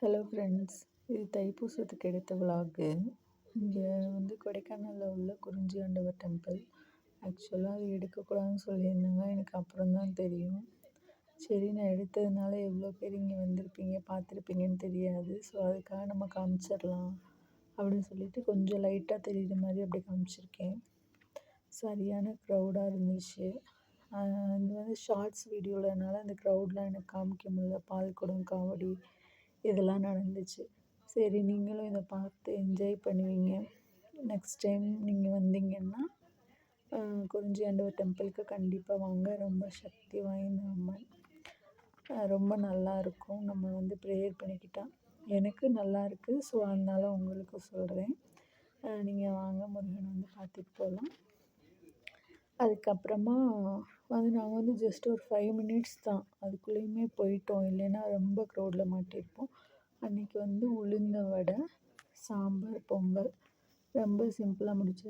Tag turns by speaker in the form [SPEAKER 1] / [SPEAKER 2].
[SPEAKER 1] Hello friends, இது தைப்பூசத்துக்கு எடுத்த vlog. இங்கே கொடைக்கானலில் உள்ள குறிஞ்சி ஆண்டவர் டெம்பிள். ஆக்சுவலாக அது எடுக்கக்கூடாதுன்னு சொல்லியிருந்தாங்க, எனக்கு அப்புறம் தான் தெரியும். சரி, நான் எடுத்ததுனால எவ்வளோ பேர் இங்கே வந்திருப்பீங்க பார்த்துருப்பீங்கன்னு தெரியாது. ஸோ அதுக்காக நம்ம காமிச்சிடலாம் அப்படின்னு சொல்லிட்டு கொஞ்சம் லைட்டாக தெரியுற மாதிரி அப்படி காமிச்சிருக்கேன். சரியான க்ரௌடாக இருந்துச்சு. இது ஷார்ட்ஸ் வீடியோவில்னால அந்த க்ரௌட்லாம் எனக்கு காமிக்க முடியல. பால் குடம், காவடி இதெல்லாம் நடந்துச்சு. சரி, நீங்களும் இதை பார்த்து என்ஜாய் பண்ணுவீங்க. நெக்ஸ்ட் டைம் நீங்கள் வந்தீங்கன்னா குறிஞ்சி ஆண்டவர் டெம்பிளுக்கு கண்டிப்பாக வாங்க. ரொம்ப சக்தி வாய்ந்த அம்மன். ரொம்ப நல்லாயிருக்கும். நம்ம ப்ரேயர் பண்ணிக்கிட்டா எனக்கு நல்லா இருக்குது. ஸோ அதனால் உங்களுக்கு சொல்கிறேன். நீங்கள் வாங்க, முருகனை பார்த்துட்டு போகலாம். அதுக்கப்புறமா நாங்கள் ஜஸ்ட் ஒரு 5 மினிட்ஸ் தான், அதுக்குள்ளேயுமே போயிட்டோம். இல்லைன்னா ரொம்ப க்ரௌடில் மாட்டியிருப்போம். அன்றைக்கி உளுந்த வடை, சாம்பார், பொங்கல் ரொம்ப சிம்பிளாக முடிச்சு